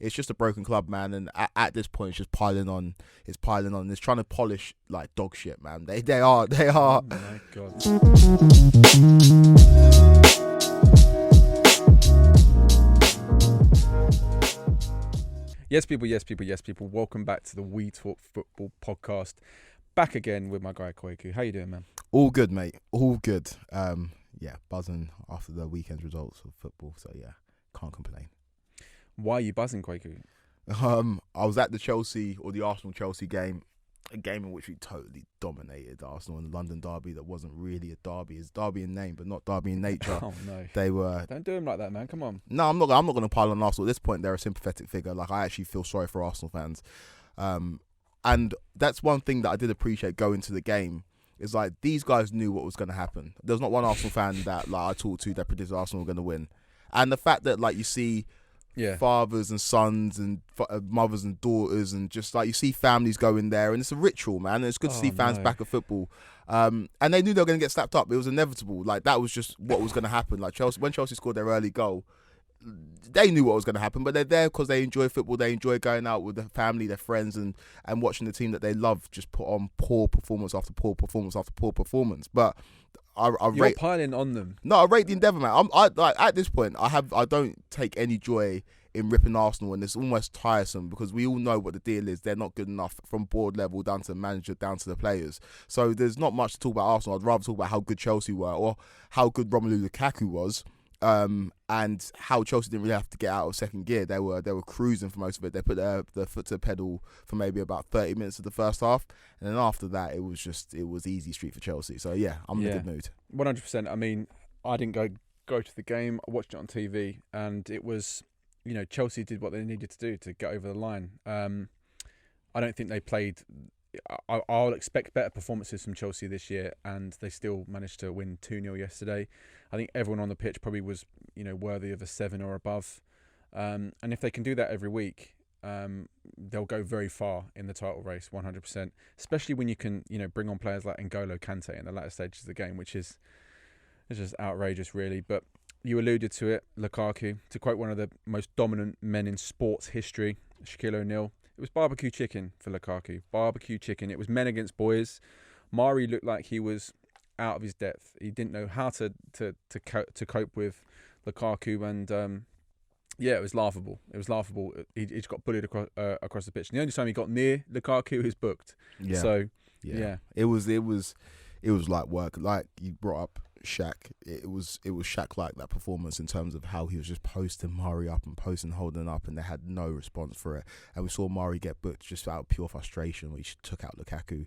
it's just a broken club, man. And at this point, it's just piling on. It's piling on. It's trying to polish like dog shit, man. They are. Oh my God. Yes, people. Welcome back to the We Talk Football podcast. Back again with my guy Kwaku. How you doing, man? All good, mate. All good. Yeah, buzzing after the weekend's results of football. So yeah, can't complain. Why are you buzzing, Kwaku? I was at the Chelsea or the Arsenal-Chelsea game, a game in which we totally dominated Arsenal in the London derby. That wasn't really a derby. It's derby in name, but not derby in nature. Oh no, they were. Don't do him like that, man. Come on. No, I'm not going to pile on Arsenal at this point. They're a sympathetic figure. Like, I actually feel sorry for Arsenal fans, and that's one thing that I did appreciate going to the game. Is like these guys knew what was going to happen. There's not one Arsenal fan that like I talked to that predicted Arsenal were going to win, and the fact that like you see. Yeah. Fathers and sons and mothers and daughters and just like you see families going there and it's a ritual, man. And it's good to see fans back at football. And they knew they were going to get slapped up. It was inevitable. Like that was just what was going to happen. Like when Chelsea scored their early goal, they knew what was going to happen. But they're there because they enjoy football. They enjoy going out with their family, their friends, and watching the team that they love just put on poor performance after poor performance after poor performance. But You're piling on them. No, I rate the endeavour, man. I like at this point, I don't take any joy in ripping Arsenal, and it's almost tiresome because we all know what the deal is. They're not good enough from board level down to the manager, down to the players. So there's not much to talk about Arsenal. I'd rather talk about how good Chelsea were or how good Romelu Lukaku was. And how Chelsea didn't really have to get out of second gear. They were cruising for most of it. They put their foot to the pedal for maybe about 30 minutes of the first half, and then after that, it was easy street for Chelsea. So yeah, I'm in a good mood. 100%. I mean, I didn't go to the game. I watched it on TV, and it was, Chelsea did what they needed to do to get over the line. I don't think they played. I'll expect better performances from Chelsea this year, and they still managed to win 2-0 yesterday. I think everyone on the pitch probably was, worthy of a 7 or above. And if they can do that every week, they'll go very far in the title race, 100%. Especially when you can, bring on players like N'Golo Kante in the latter stages of the game, which is just outrageous, really. But you alluded to it, Lukaku. To quote one of the most dominant men in sports history, Shaquille O'Neal, it was barbecue chicken for Lukaku. Barbecue chicken. It was men against boys. Mari looked like he was out of his depth. He didn't know how to cope with Lukaku, and it was laughable. It was laughable. He just got bullied across the pitch. And the only time he got near Lukaku, he was booked. Yeah. So it was like work. Like you brought up Shaq. It was Shaq like that performance in terms of how he was just posting Mari up and posting Holden up, and they had no response for it. And we saw Mari get booked just out of pure frustration, which took out Lukaku.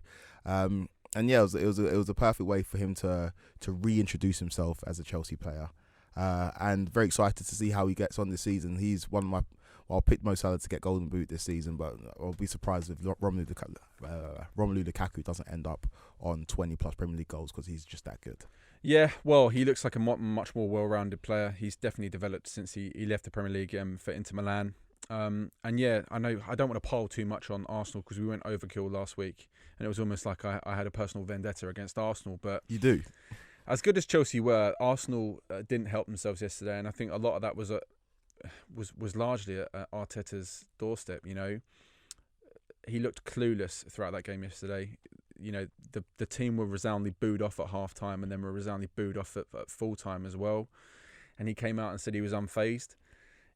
And yeah, it was a perfect way for him to reintroduce himself as a Chelsea player. And very excited to see how he gets on this season. He's one of my. I'll pick Mo Salah to get Golden Boot this season, but I'll be surprised if Romelu Lukaku doesn't end up on 20 plus Premier League goals because he's just that good. Yeah, well, he looks like a much more well-rounded player. He's definitely developed since he left the Premier League for Inter Milan. And yeah, I know I don't want to pile too much on Arsenal because we went overkill last week, and it was almost like I had a personal vendetta against Arsenal. But you do. As good as Chelsea were, Arsenal didn't help themselves yesterday, and I think a lot of that was largely at Arteta's doorstep. He looked clueless throughout that game yesterday. The team were resoundingly booed off at half time, and then were resoundingly booed off at full time as well. And he came out and said he was unfazed.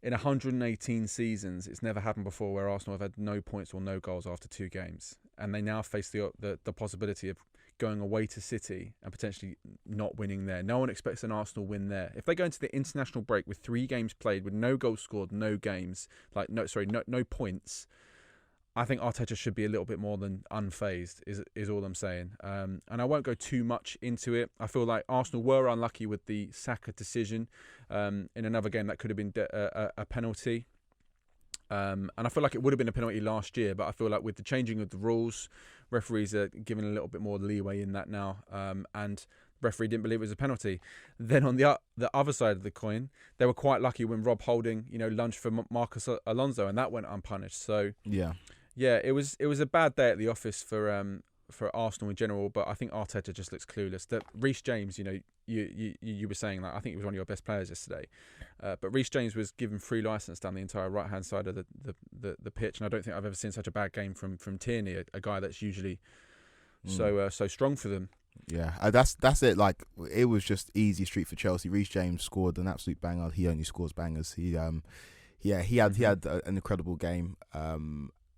In 118 seasons, it's never happened before where Arsenal have had no points or no goals after 2 games, and they now face the possibility of going away to City and potentially not winning there. No one expects an Arsenal win there. If they go into the international break with 3 games played, with no goals scored, no points, I think Arteta should be a little bit more than unfazed, is all I'm saying. And I won't go too much into it. I feel like Arsenal were unlucky with the Saka decision in another game that could have been a penalty. And I feel like it would have been a penalty last year, but I feel like with the changing of the rules, referees are given a little bit more leeway in that now. And referee didn't believe it was a penalty. Then on the other side of the coin, they were quite lucky when Rob Holding, lunged for Marcus Alonso, and that went unpunished. So yeah, it was a bad day at the office for for Arsenal in general, but I think Arteta just looks clueless. That Reece James, you were saying that I think he was one of your best players yesterday, but Reece James was given free license down the entire right hand side of the pitch, and I don't think I've ever seen such a bad game from Tierney, a guy that's usually so strong for them. Yeah, that's it. Like, it was just easy street for Chelsea. Reece James scored an absolute banger. He only scores bangers. He had an incredible game.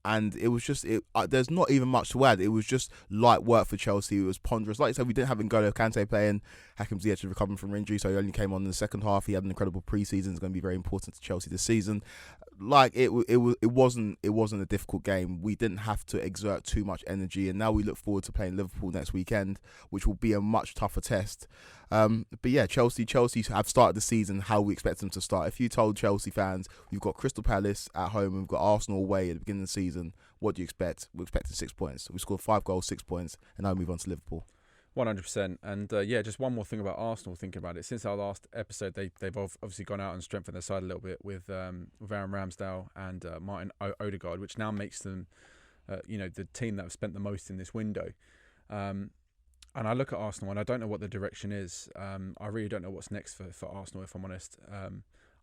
And it was just, there's not even much to add. It was just light work for Chelsea. It was ponderous. Like I said, we didn't have N'Golo Kante playing. Hakim Ziyech recovering from injury, so he only came on in the second half. He had an incredible pre-season. It's going to be very important to Chelsea this season. Like, it wasn't a difficult game. We didn't have to exert too much energy, and now we look forward to playing Liverpool next weekend, which will be a much tougher test. But yeah, Chelsea have started the season how we expect them to start. If you told Chelsea fans we've got Crystal Palace at home and we've got Arsenal away at the beginning of the season, what do you expect? We're expecting 6 points. We scored 5 goals, 6 points, and now we move on to Liverpool. 100%. And just one more thing about Arsenal, thinking about it. Since our last episode, they've obviously gone out and strengthened their side a little bit with Aaron Ramsdale and Martin Odegaard, which now makes them the team that have spent the most in this window. And I look at Arsenal and I don't know what the direction is. I really don't know what's next for Arsenal, if I'm honest.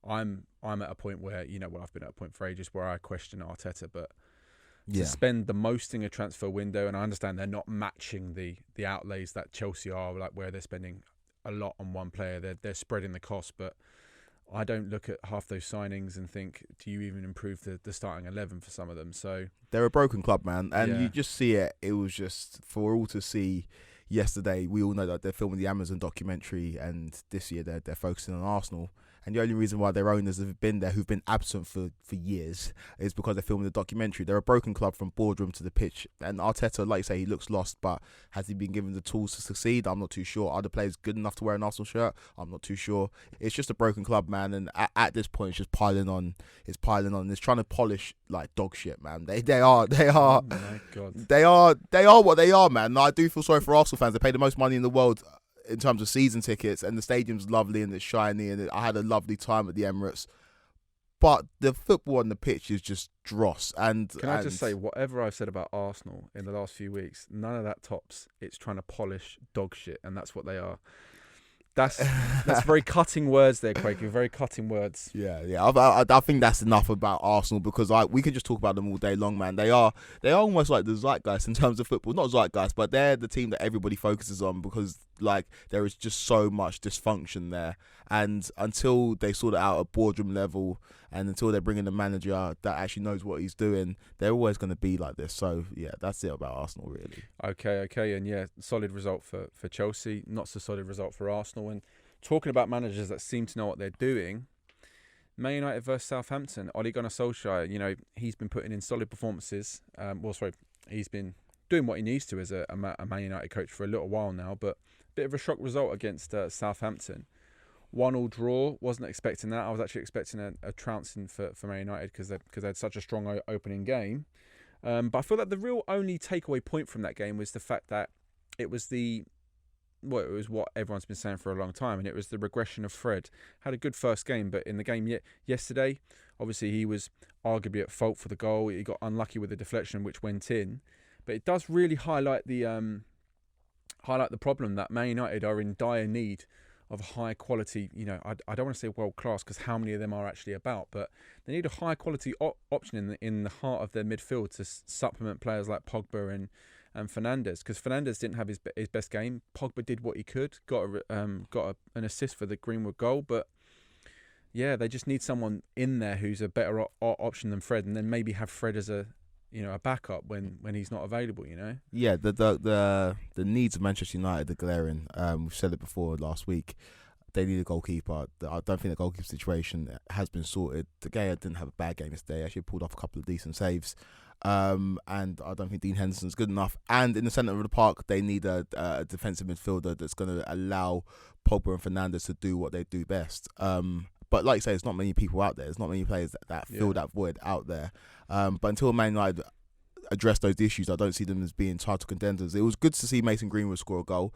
I'm at a point where, I've been at a point for ages where I question Arteta, but to spend the most in a transfer window, and I understand they're not matching the outlays that Chelsea are, like where they're spending a lot on one player. They're spreading the cost, but I don't look at half those signings and think, do you even improve the starting 11 for some of them? So they're a broken club, man, and you just see it. It was just for all to see. Yesterday, we all know that they're filming the Amazon documentary, and this year they're focusing on Arsenal. And the only reason why their owners have been there, who've been absent for years, is because they're filming the documentary. They're a broken club from boardroom to the pitch. And Arteta, like you say, he looks lost, but has he been given the tools to succeed? I'm not too sure. Are the players good enough to wear an Arsenal shirt? I'm not too sure. It's just a broken club, man. And at this point, it's just piling on. It's piling on. It's trying to polish like dog shit, man. They are. Oh my God. They are what they are, man. I do feel sorry for Arsenal fans. They pay the most money in the world in terms of season tickets, and the stadium's lovely and it's shiny, and I had a lovely time at the Emirates. But the football on the pitch is just dross. And can I just say, whatever I've said about Arsenal in the last few weeks, none of that tops. It's trying to polish dog shit, and that's what they are. That's very cutting words there, Craig. You're very cutting words. Yeah. I think that's enough about Arsenal, because we could just talk about them all day long, man. They are almost like the zeitgeist in terms of football. Not zeitgeist, but they're the team that everybody focuses on, because like there is just so much dysfunction there. And until they sort it out at boardroom level, and until they bring in a manager that actually knows what he's doing, they're always going to be like this. So yeah, that's it about Arsenal, really. Okay, and solid result for Chelsea, not so solid result for Arsenal. And talking about managers that seem to know what they're doing, Man United versus Southampton. Ole Gunnar Solskjaer, he's been putting in solid performances. He's been doing what he needs to as a Man United coach for a little while now, but a bit of a shock result against Southampton. 1-1 draw, wasn't expecting that. I was actually expecting a trouncing for Man United because they had such a strong opening game. But I feel like the real only takeaway point from that game was the fact that it was what everyone's been saying for a long time, and it was the regression of Fred. Had a good first game, but in the game yesterday, obviously he was arguably at fault for the goal. He got unlucky with the deflection, which went in. But it does really highlight the problem that Man United are in dire need of high quality, I don't want to say world class, because how many of them are actually about, but they need a high quality option in the heart of their midfield to supplement players like Pogba and Fernandes, because Fernandes didn't have his best game. Pogba did what he could, got an assist for the Greenwood goal, but yeah, they just need someone in there who's a better option than Fred, and then maybe have Fred as a backup when he's not available. Yeah, the needs of Manchester United are glaring. We've said it before last week. They need a goalkeeper. I don't think the goalkeeper situation has been sorted. De Gea didn't have a bad game yesterday. Actually pulled off a couple of decent saves. And I don't think Dean Henderson's good enough. And in the centre of the park, they need a defensive midfielder that's going to allow Pogba and Fernandes to do what they do best. But like you say, there's not many people out there. There's not many players that fill that void out there. But until Man United address those issues, I don't see them as being title contenders. It was good to see Mason Greenwood score a goal.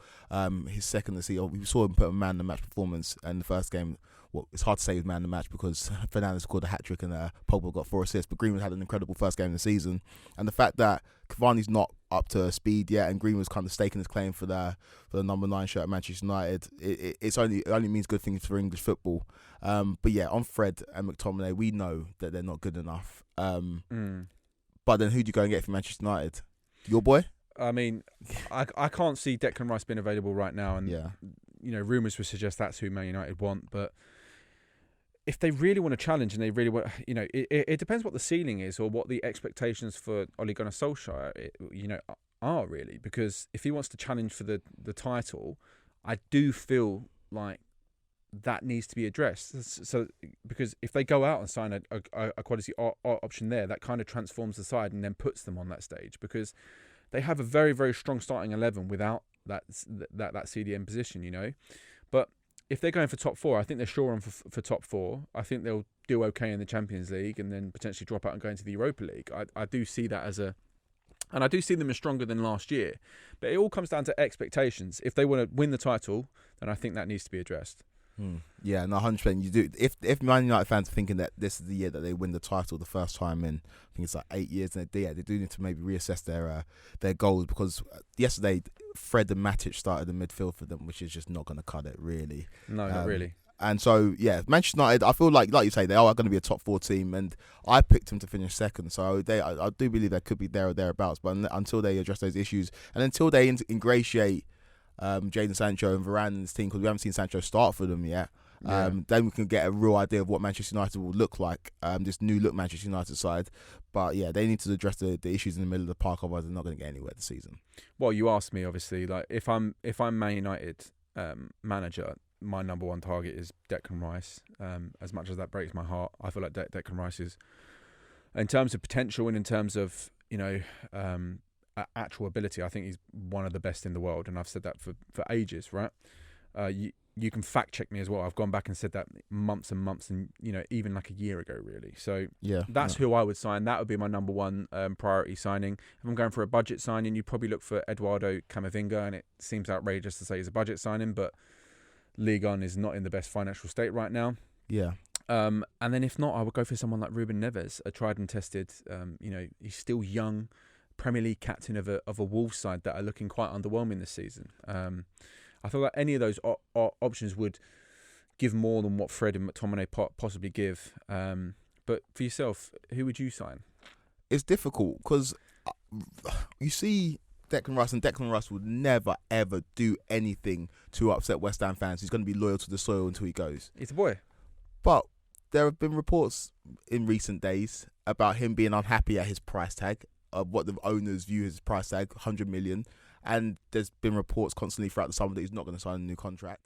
His second to see. We saw him put a man-of-the-match performance in the first game. well, it's hard to say he was man of the match because Fernandes scored a hat-trick and Pogba got 4 assists, but Greenwood had an incredible first game of the season. And the fact that Cavani's not up to speed yet and Greenwood's kind of staking his claim for the number 9 shirt at Manchester United, it only means good things for English football. But yeah, on Fred and McTominay, we know that they're not good enough. But then who do you go and get for Manchester United? Your boy? I mean, I can't see Declan Rice being available right now, and rumours would suggest that's who Man United want. But if they really want to challenge and they really want, it depends what the ceiling is or what the expectations for Ole Gunnar Solskjaer, are really. Because if he wants to challenge for the title, I do feel like that needs to be addressed. So because if they go out and sign a quality option there, that kind of transforms the side and then puts them on that stage, because they have a very, very strong starting 11 without that CDM position, But if they're going for top 4, I think they're sure on for top 4. I think they'll do okay in the Champions League and then potentially drop out and go into the Europa League. I do see that and I do see them as stronger than last year. But it all comes down to expectations. If they want to win the title, then I think that needs to be addressed. Yeah, no, 100%. You do. If Man United fans are thinking that this is the year that they win the title the first time in, I think it's like 8 years, and they do need to maybe reassess their goals, because yesterday Fred and Matic started the midfield for them, which is just not going to cut it really. No, not really. And so yeah, Manchester United, I feel like you say, they are going to be a top 4 team, and I picked them to finish second. So I do believe they could be there or thereabouts. But until they address those issues and until they ingratiate Jadon Sancho and Varane in this team, because we haven't seen Sancho start for them yet. Then we can get a real idea of what Manchester United will look like, this new look Manchester United side. But yeah, they need to address the issues in the middle of the park, otherwise they're not going to get anywhere this season. Well, you asked me, obviously, like if I'm Man United manager, my number 1 target is Declan Rice. As much as that breaks my heart, I feel like Declan Rice is, in terms of potential and in terms of actual ability, I think he's one of the best in the world, and I've said that for ages, right? You can fact check me as well. I've gone back and said that months and months, and even like a year ago, really. So that's who I would sign. That would be my number 1 priority signing. If I'm going for a budget signing, you probably look for Eduardo Camavinga, and it seems outrageous to say he's a budget signing, but Ligue 1 is not in the best financial state right now. Yeah. And then if not, I would go for someone like Ruben Neves, a tried and tested. He's still young, Premier League captain of a Wolves side that are looking quite underwhelming this season. I feel like any of those options would give more than what Fred and McTominay possibly give. But for yourself, who would you sign? It's difficult because you see Declan Rice, and Declan Rice would never, ever do anything to upset West Ham fans. He's going to be loyal to the soil until he goes. He's a boy. But there have been reports in recent days about him being unhappy at his price tag, of what the owners view his price tag, 100 million. And there's been reports constantly throughout the summer that he's not going to sign a new contract.